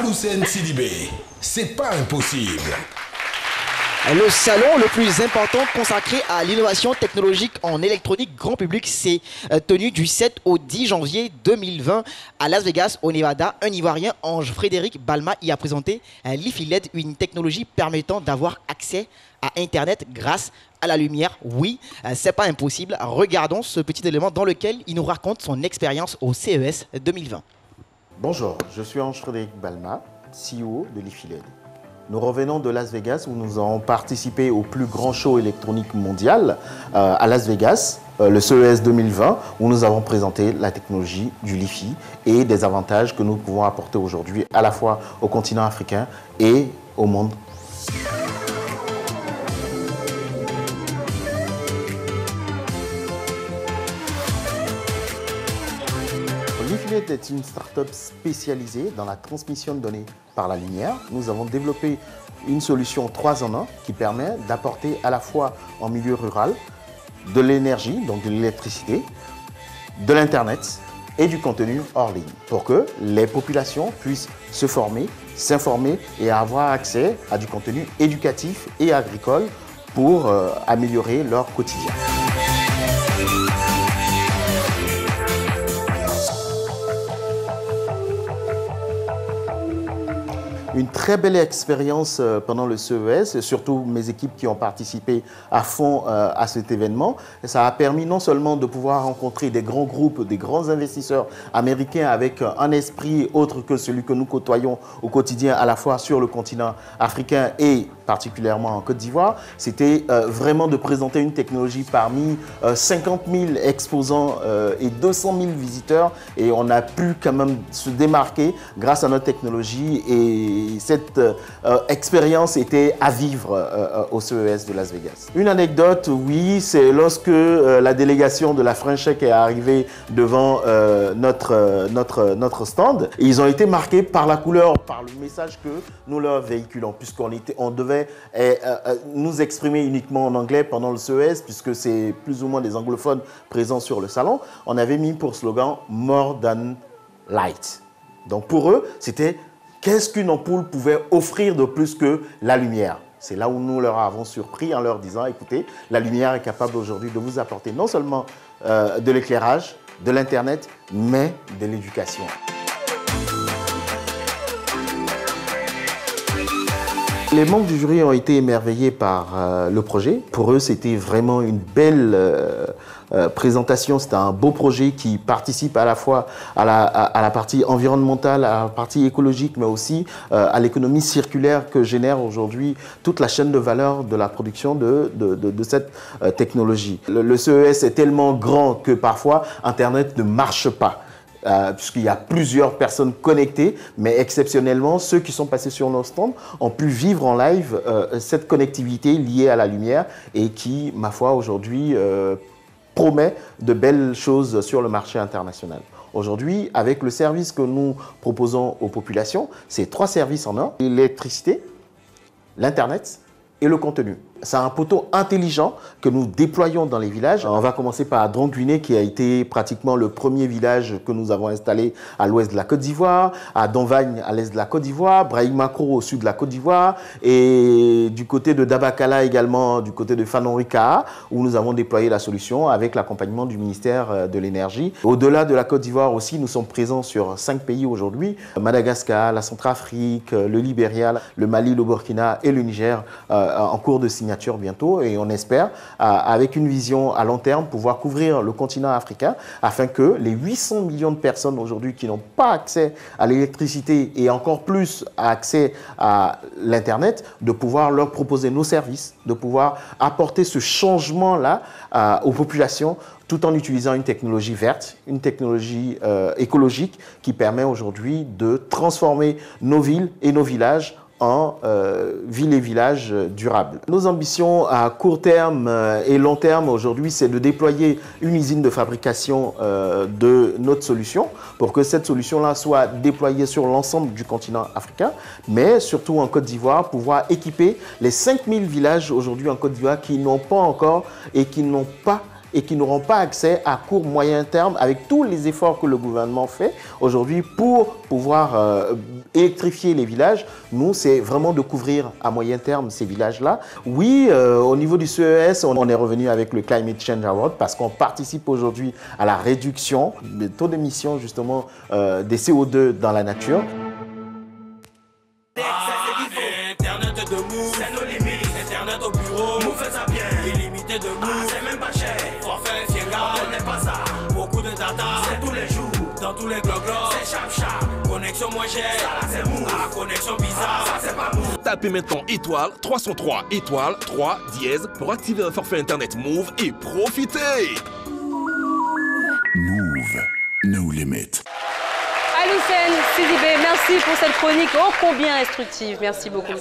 Maloussen Sidibé, c'est pas impossible. Le salon le plus important consacré à l'innovation technologique en électronique grand public s'est tenu du 7 au 10 janvier 2020 à Las Vegas, au Nevada. Un Ivoirien, Ange-Frédéric Balma, y a présenté l'IFI LED, une technologie permettant d'avoir accès à Internet grâce à la lumière. Oui, c'est pas impossible. Regardons ce petit élément dans lequel il nous raconte son expérience au CES 2020. Bonjour, je suis Ange-Frédéric Balma, CEO de l'IFI LED. Nous revenons de Las Vegas où nous avons participé au plus grand show électronique mondial à Las Vegas, le CES 2020, où nous avons présenté la technologie du LiFi et des avantages que nous pouvons apporter aujourd'hui à la fois au continent africain et au monde. l'IFI LED est une start-up spécialisée dans la transmission de données par la lumière. Nous avons développé une solution 3 en 1 qui permet d'apporter à la fois en milieu rural de l'énergie, donc de l'électricité, de l'Internet et du contenu hors ligne pour que les populations puissent se former, s'informer et avoir accès à du contenu éducatif et agricole pour améliorer leur quotidien. Une très belle expérience pendant le CES, surtout mes équipes qui ont participé à fond à cet événement. Ça a permis non seulement de pouvoir rencontrer des grands groupes, des grands investisseurs américains avec un esprit autre que celui que nous côtoyons au quotidien à la fois sur le continent africain et particulièrement en Côte d'Ivoire. C'était vraiment de présenter une technologie parmi 50 000 exposants et 200 000 visiteurs, et on a pu quand même se démarquer grâce à notre technologie, et cette expérience était à vivre au CES de Las Vegas. Une anecdote, oui, c'est lorsque la délégation de la French Tech est arrivée devant notre stand. Et ils ont été marqués par la couleur, par le message que nous leur véhiculons, puisqu'on devait nous exprimer uniquement en anglais pendant le CES, puisque c'est plus ou moins des anglophones présents sur le salon. On avait mis pour slogan « More than light ». Donc pour eux, c'était qu'est-ce qu'une ampoule pouvait offrir de plus que la lumière? C'est là où nous leur avons surpris en leur disant, écoutez, la lumière est capable aujourd'hui de vous apporter non seulement de l'éclairage, de l'Internet, mais de l'éducation. Les membres du jury ont été émerveillés par le projet. Pour eux, c'était vraiment une belle présentation. C'était un beau projet qui participe à la fois à la partie environnementale, à la partie écologique, mais aussi à l'économie circulaire que génère aujourd'hui toute la chaîne de valeur de la production de cette technologie. Le CES est tellement grand que parfois, Internet ne marche pas. Puisqu'il y a plusieurs personnes connectées, mais exceptionnellement, ceux qui sont passés sur nos stands ont pu vivre en live cette connectivité liée à la lumière et qui, ma foi, aujourd'hui promet de belles choses sur le marché international. Aujourd'hui, avec le service que nous proposons aux populations, c'est 3 services en un: l'électricité, l'Internet et le contenu. C'est un poteau intelligent que nous déployons dans les villages. On va commencer par Dronguiné, qui a été pratiquement le premier village que nous avons installé à l'ouest de la Côte d'Ivoire, à Donvagne à l'est de la Côte d'Ivoire, Brahim-Macro au sud de la Côte d'Ivoire, et du côté de Dabakala également, du côté de Fanonrika, où nous avons déployé la solution avec l'accompagnement du ministère de l'Énergie. Au-delà de la Côte d'Ivoire aussi, nous sommes présents sur 5 pays aujourd'hui: Madagascar, la Centrafrique, le Libéria, le Mali, le Burkina et le Niger, en cours de signature bientôt, et on espère, avec une vision à long terme, pouvoir couvrir le continent africain afin que les 800 millions de personnes aujourd'hui qui n'ont pas accès à l'électricité et encore plus accès à l'Internet, de pouvoir leur proposer nos services, de pouvoir apporter ce changement-là aux populations tout en utilisant une technologie verte, une technologie écologique qui permet aujourd'hui de transformer nos villes et nos villages en villes et villages durables. Nos ambitions à court terme et long terme aujourd'hui, c'est de déployer une usine de fabrication de notre solution pour que cette solution-là soit déployée sur l'ensemble du continent africain, mais surtout en Côte d'Ivoire, pouvoir équiper les 5000 villages aujourd'hui en Côte d'Ivoire qui n'ont pas encore et qui n'ont pas et qui n'auront pas accès à court moyen terme avec tous les efforts que le gouvernement fait aujourd'hui pour pouvoir électrifier les villages. Nous, c'est vraiment de couvrir à moyen terme ces villages-là. Oui, au niveau du CES, on est revenu avec le Climate Change Award parce qu'on participe aujourd'hui à la réduction des taux d'émission justement des CO2 dans la nature. Internet de Move, c'est nos limites. Internet au bureau, Move fait ça bien. Illimité de Move, c'est même pas cher. Forfait Fienga, on n'est pas ça. Beaucoup de data, c'est tous les jours. Dans tous les glogos, c'est chap. Connexion moins chère, ça là c'est Move. Ah, connexion bizarre, ça c'est pas Move. Tapez maintenant étoile 303 étoile 3 dièse pour activer un forfait internet Move et profitez. Move, no limit. Alhoussen Sidibé, merci pour cette chronique ô combien instructive. Merci beaucoup.